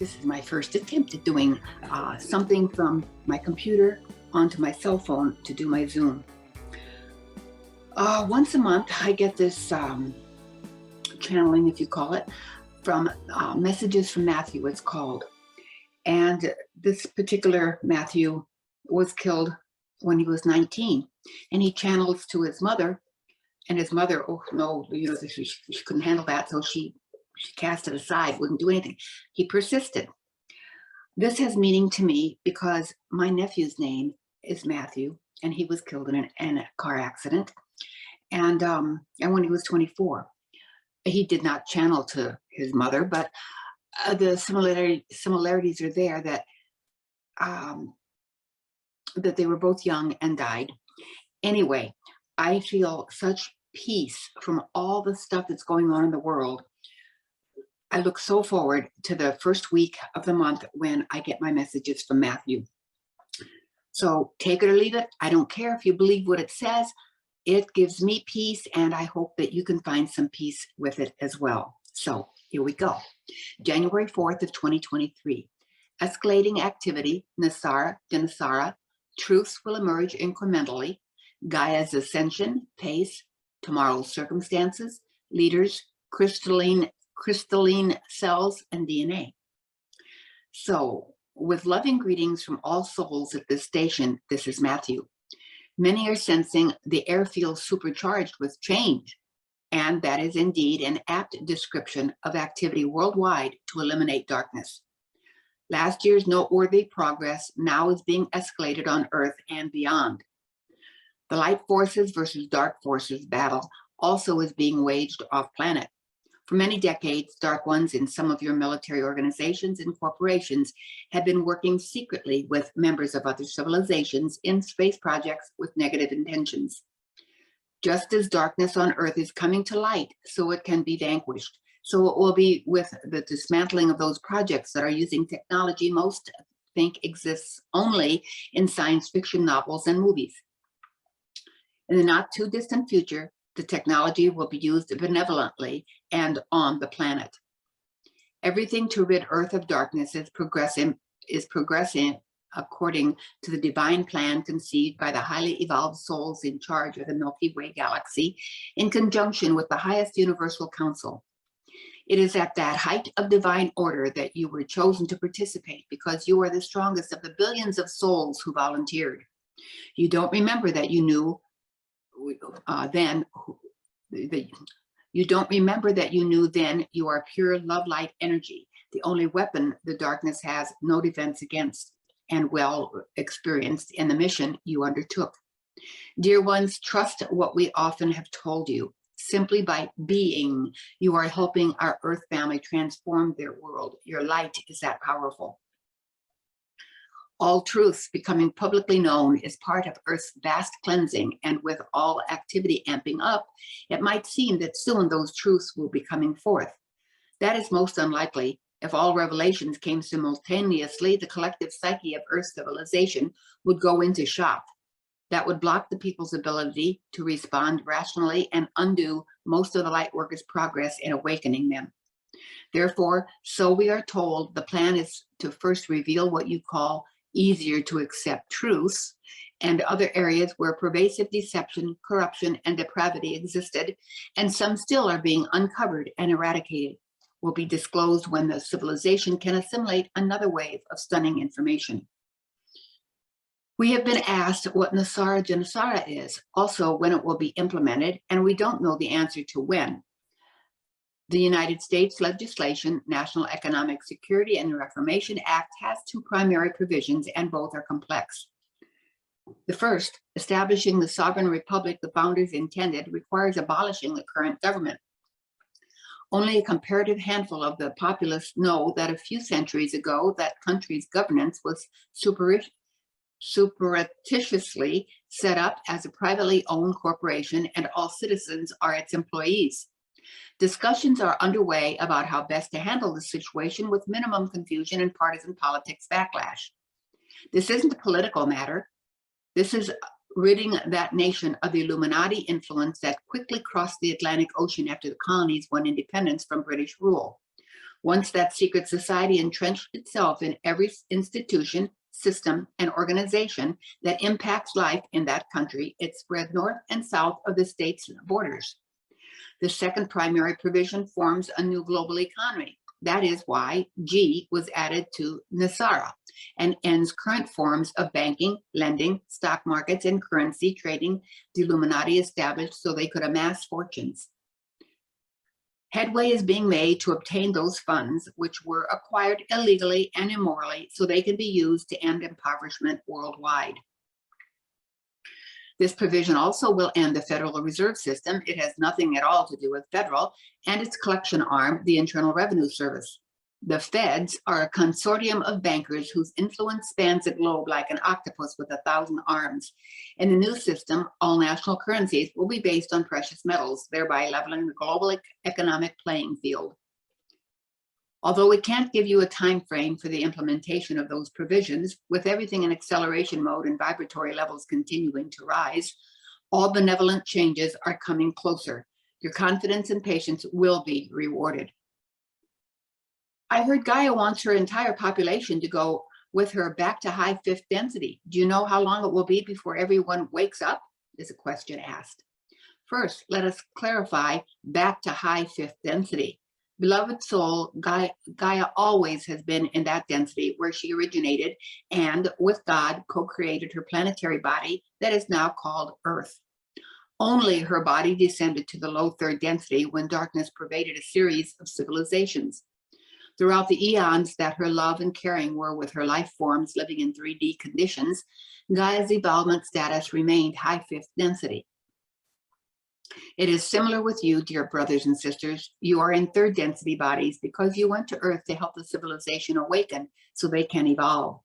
This is my first attempt at doing something from my computer onto my cell phone to do my Zoom. Once a month, I get this channeling, if you call it, from Messages from Matthew, it's called. And this particular Matthew was killed when he was 19. And he channels to his mother. And his mother, oh no, she couldn't handle that. So she cast it aside, wouldn't do anything. He persisted. This has meaning to me because my nephew's name is Matthew, and he was killed in a car accident. And when he was 24, he did not channel to his mother, but the similarities are there that that they were both young and died. Anyway, I feel such peace from all the stuff that's going on in the world. I look so forward to the first week of the month when I get my messages from Matthew. So take it or leave it. I don't care if you believe what it says. It gives me peace, and I hope that you can find some peace with it as well. So here we go. January 4th of 2023. Escalating activity, Nasara, Dinasara. Truths will emerge incrementally. Gaia's ascension, pace, tomorrow's circumstances, leaders, crystalline cells, and DNA. So, with loving greetings from all souls at this station, this is Matthew. Many are sensing the air feels supercharged with change, and that is indeed an apt description of activity worldwide to eliminate darkness. Last year's noteworthy progress now is being escalated on Earth and beyond. The light forces versus dark forces battle also is being waged off-planet. For many decades, Dark Ones in some of your military organizations and corporations have been working secretly with members of other civilizations in space projects with negative intentions. Just as darkness on Earth is coming to light, so it can be vanquished. So it will be with the dismantling of those projects that are using technology most think exists only in science fiction novels and movies. In the not too distant future, the technology will be used benevolently and on the planet. Everything to rid Earth of darkness is progressing according to the divine plan conceived by the highly evolved souls in charge of the Milky Way galaxy in conjunction with the highest universal council. It is at that height of divine order that you were chosen to participate because you are the strongest of the billions of souls who volunteered. You don't remember that you knew you don't remember that you knew then you are pure love light energy, the only weapon the darkness has no defense against, and well experienced in the mission you undertook. Dear ones, trust what we often have told you. Simply by being, you are helping our Earth family transform their world. Your light is that powerful. All truths becoming publicly known is part of Earth's vast cleansing, and with all activity amping up, it might seem that soon those truths will be coming forth. That is most unlikely. If all revelations came simultaneously, the collective psyche of Earth civilization would go into shock. That would block the people's ability to respond rationally and undo most of the light workers' progress in awakening them. Therefore, so we are told, the plan is to first reveal what you call easier to accept truths, and other areas where pervasive deception, corruption, and depravity existed, and some still are being uncovered and eradicated, will be disclosed when the civilization can assimilate another wave of stunning information. We have been asked what Nasara Janasara is, also when it will be implemented, and we don't know the answer to when. The United States legislation, National Economic Security and Reformation Act, has two primary provisions, and both are complex. The first, establishing the sovereign republic the founders intended, requires abolishing the current government. Only a comparative handful of the populace know that a few centuries ago that country's governance was surreptitiously set up as a privately owned corporation, and all citizens are its employees. Discussions are underway about how best to handle the situation with minimum confusion and partisan politics backlash. This isn't a political matter. This is ridding that nation of the Illuminati influence that quickly crossed the Atlantic Ocean after the colonies won independence from British rule. Once that secret society entrenched itself in every institution, system, and organization that impacts life in that country, it spread north and south of the state's borders. The second primary provision forms a new global economy. That is why G was added to Nasara and ends current forms of banking, lending, stock markets, and currency trading the Illuminati established so they could amass fortunes. Headway is being made to obtain those funds which were acquired illegally and immorally so they can be used to end impoverishment worldwide. This provision also will end the Federal Reserve System. It has nothing at all to do with federal and its collection arm, the Internal Revenue Service. The feds are a consortium of bankers whose influence spans the globe like an octopus with 1,000 arms. In the new system, all national currencies will be based on precious metals, thereby leveling the global economic playing field. Although we can't give you a time frame for the implementation of those provisions, with everything in acceleration mode and vibratory levels continuing to rise, all benevolent changes are coming closer. Your confidence and patience will be rewarded. I heard Gaia wants her entire population to go with her back to high fifth density. Do you know how long it will be before everyone wakes up? Is a question asked. First, let us clarify back to high fifth density. Beloved soul, Gaia always has been in that density where she originated and with God co-created her planetary body that is now called Earth. Only her body descended to the low third density when darkness pervaded a series of civilizations. Throughout the eons that her love and caring were with her life forms living in 3D conditions, Gaia's evolvement status remained high fifth density. It is similar with you, dear brothers and sisters. You are in third density bodies because you went to Earth to help the civilization awaken so they can evolve.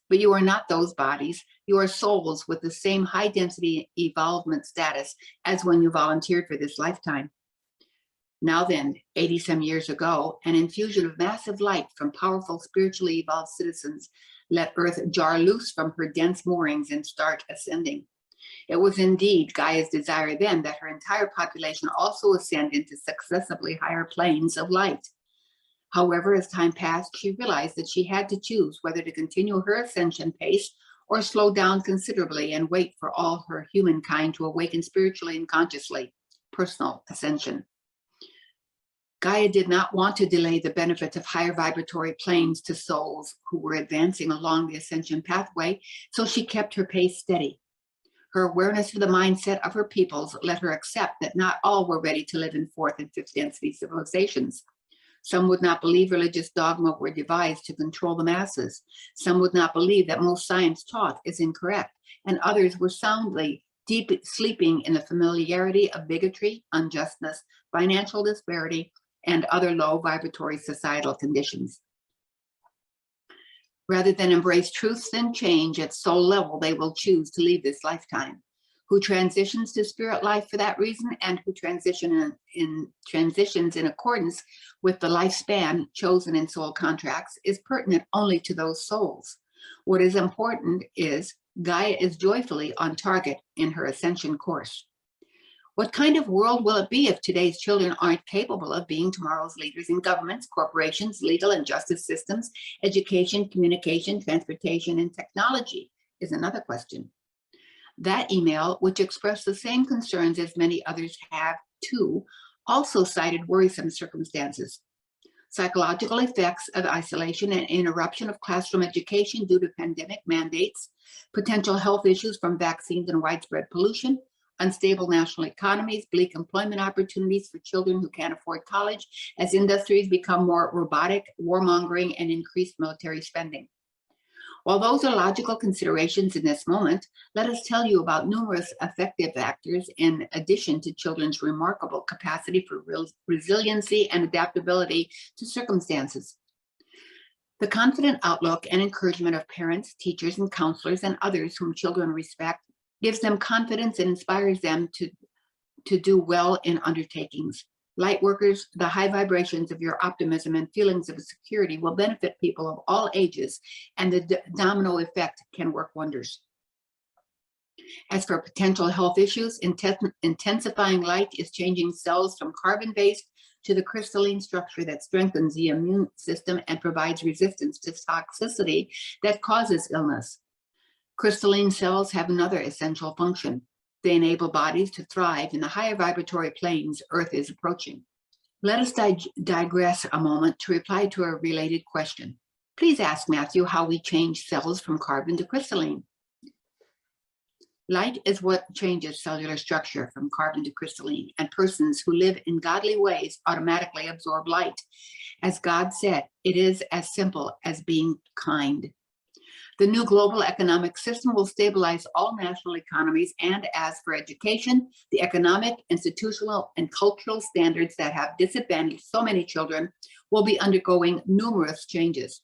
But you are not those bodies. You are souls with the same high density evolvement status as when you volunteered for this lifetime. Now then, 80 some years ago, an infusion of massive light from powerful spiritually evolved citizens let Earth jar loose from her dense moorings and start ascending. It was indeed Gaia's desire then that her entire population also ascend into successively higher planes of light. However, as time passed, she realized that she had to choose whether to continue her ascension pace or slow down considerably and wait for all her humankind to awaken spiritually and consciously, personal ascension. Gaia did not want to delay the benefits of higher vibratory planes to souls who were advancing along the ascension pathway, so she kept her pace steady. Her awareness of the mindset of her peoples let her accept that not all were ready to live in fourth and fifth density civilizations. Some would not believe religious dogma were devised to control the masses. Some would not believe that most science taught is incorrect, and others were soundly deep sleeping in the familiarity of bigotry, injustice, financial disparity, and other low vibratory societal conditions. Rather than embrace truths and change at soul level, they will choose to leave this lifetime. Who transitions to spirit life for that reason and who transitions in accordance with the lifespan chosen in soul contracts is pertinent only to those souls. What is important is Gaia is joyfully on target in her ascension course. What kind of world will it be if today's children aren't capable of being tomorrow's leaders in governments, corporations, legal and justice systems, education, communication, transportation, and technology is another question. That email, which expressed the same concerns as many others have too, also cited worrisome circumstances. Psychological effects of isolation and interruption of classroom education due to pandemic mandates, potential health issues from vaccines and widespread pollution, unstable national economies, bleak employment opportunities for children who can't afford college as industries become more robotic, warmongering, and increased military spending. While those are logical considerations in this moment, let us tell you about numerous effective factors in addition to children's remarkable capacity for resiliency and adaptability to circumstances. The confident outlook and encouragement of parents, teachers, and counselors and others whom children respect gives them confidence and inspires them to do well in undertakings. Light workers, the high vibrations of your optimism and feelings of security will benefit people of all ages, and the domino effect can work wonders. As for potential health issues, intensifying light is changing cells from carbon-based to the crystalline structure that strengthens the immune system and provides resistance to toxicity that causes illness. Crystalline cells have another essential function. They enable bodies to thrive in the higher vibratory planes Earth is approaching. Let us digress a moment to reply to a related question. Please ask Matthew how we change cells from carbon to crystalline. Light is what changes cellular structure from carbon to crystalline, and persons who live in godly ways automatically absorb light. As God said, it is as simple as being kind. The new global economic system will stabilize all national economies, and as for education, the economic, institutional, and cultural standards that have disadvantaged so many children will be undergoing numerous changes.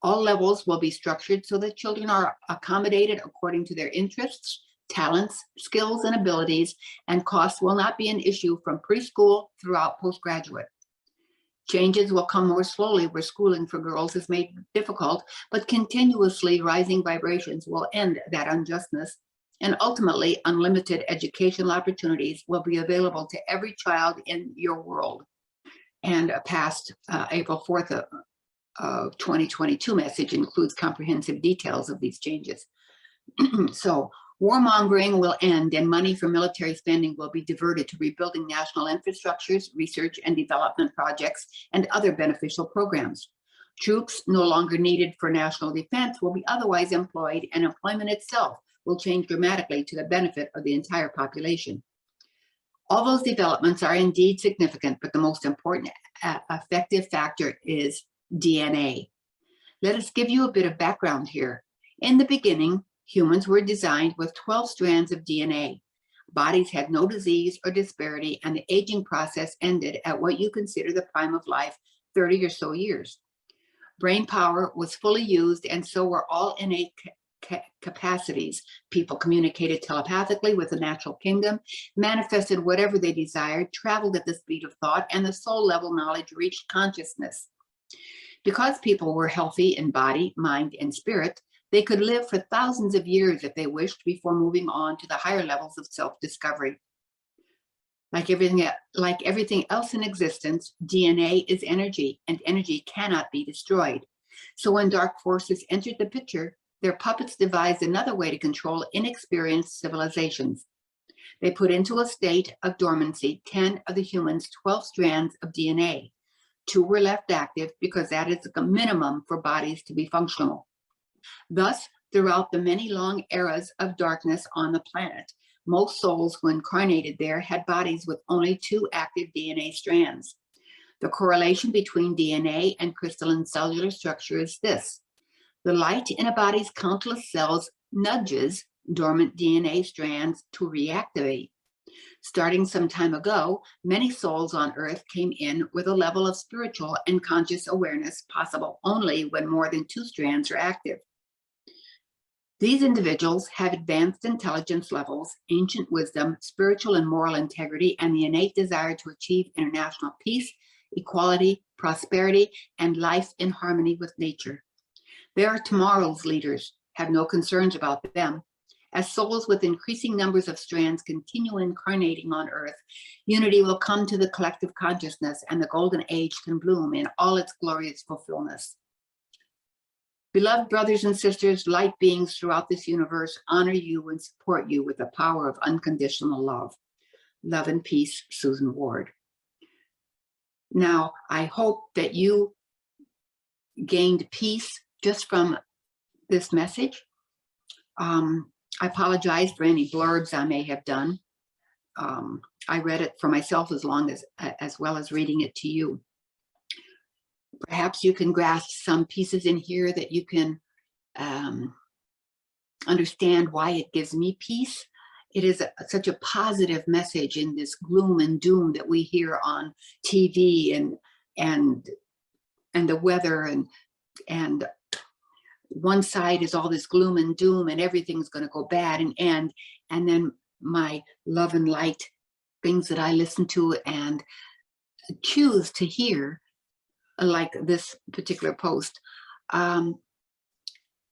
All levels will be structured so that children are accommodated according to their interests, talents, skills, and abilities, and costs will not be an issue from preschool throughout postgraduate. Changes will come more slowly where schooling for girls is made difficult, but continuously rising vibrations will end that unjustness, and ultimately unlimited educational opportunities will be available to every child in your world. And a past April 4th of 2022 message includes comprehensive details of these changes. So, warmongering will end and money for military spending will be diverted to rebuilding national infrastructures, research and development projects, and other beneficial programs. Troops no longer needed for national defense will be otherwise employed, and employment itself will change dramatically to the benefit of the entire population. All those developments are indeed significant, but the most important effective factor is DNA. Let us give you a bit of background here. In the beginning, humans were designed with 12 strands of DNA. Bodies had no disease or disparity, and the aging process ended at what you consider the prime of life, 30 or so years. Brain power was fully used, and so were all innate capacities. People communicated telepathically with the natural kingdom, manifested whatever they desired, traveled at the speed of thought, and the soul level knowledge reached consciousness. Because people were healthy in body, mind, and spirit, they could live for thousands of years if they wished before moving on to the higher levels of self-discovery. Like everything else in existence, DNA is energy, and energy cannot be destroyed. So when dark forces entered the picture, their puppets devised another way to control inexperienced civilizations. They put into a state of dormancy 10 of the humans' 12 strands of DNA. 2 were left active because that is the minimum for bodies to be functional. Thus, throughout the many long eras of darkness on the planet, most souls who incarnated there had bodies with only 2 active DNA strands. The correlation between DNA and crystalline cellular structure is this. The light in a body's countless cells nudges dormant DNA strands to reactivate. Starting some time ago, many souls on Earth came in with a level of spiritual and conscious awareness possible only when more than 2 strands are active. These individuals have advanced intelligence levels, ancient wisdom, spiritual and moral integrity, and the innate desire to achieve international peace, equality, prosperity, and life in harmony with nature. They are tomorrow's leaders. Have no concerns about them. As souls with increasing numbers of strands continue incarnating on Earth, unity will come to the collective consciousness, and the golden age can bloom in all its glorious fulfillment. Beloved brothers and sisters, light beings throughout this universe honor you and support you with the power of unconditional love. Love and peace, Susan Ward. Now, I hope that you gained peace just from this message. I apologize for any blurbs I may have done. I read it for myself as well as reading it to you. Perhaps you can grasp some pieces in here that you can understand why it gives me peace. It is such a positive message in this gloom and doom that we hear on TV and the weather and one side is all this gloom and doom and everything's going to go bad and end, and then my love and light things that I listen to and choose to hear, like this particular post,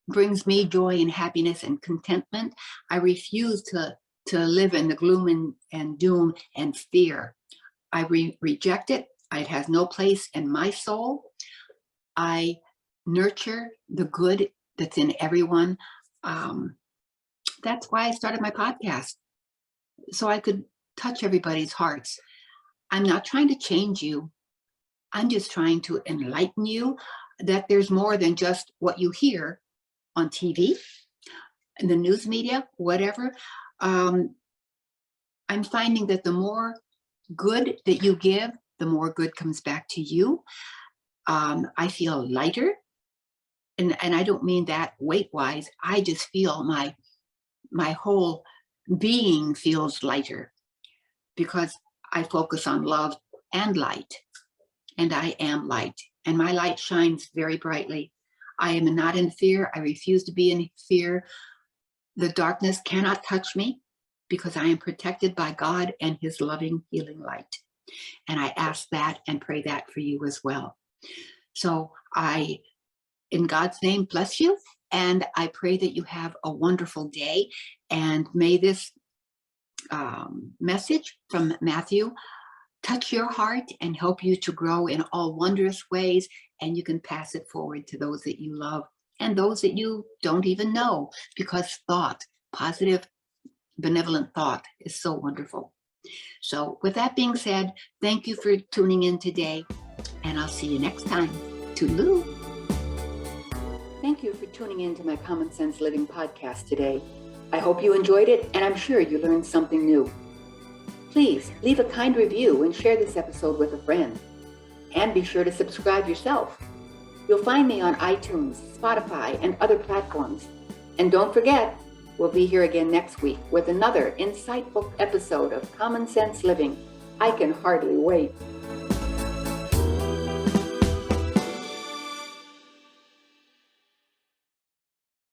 brings me joy and happiness and contentment. I refuse to live in the gloom and doom and fear. I reject it. It has no place in my soul. I nurture the good that's in everyone. That's why I started my podcast, so I could touch everybody's hearts. I'm not trying to change you. I'm just trying to enlighten you that there's more than just what you hear on TV, in the news media, whatever. I'm finding that the more good that you give, the more good comes back to you. I feel lighter. And I don't mean that weight-wise. I just feel my whole being feels lighter because I focus on love and light. And I am light. And my light shines very brightly. I am not in fear. I refuse to be in fear. The darkness cannot touch me because I am protected by God and his loving, healing light. And I ask that and pray that for you as well. So I, in God's name, bless you. And I pray that you have a wonderful day. And may this message from Matthew touch your heart and help you to grow in all wondrous ways. And you can pass it forward to those that you love and those that you don't even know, because thought, positive, benevolent thought is so wonderful. So with that being said, thank you for tuning in today, and I'll see you next time. Toodaloo. Thank you for tuning in to my Common Sense Living podcast today. I hope you enjoyed it, and I'm sure you learned something new. Please leave a kind review and share this episode with a friend. And be sure to subscribe yourself. You'll find me on iTunes, Spotify, and other platforms. And don't forget, we'll be here again next week with another insightful episode of Common Sense Living. I can hardly wait.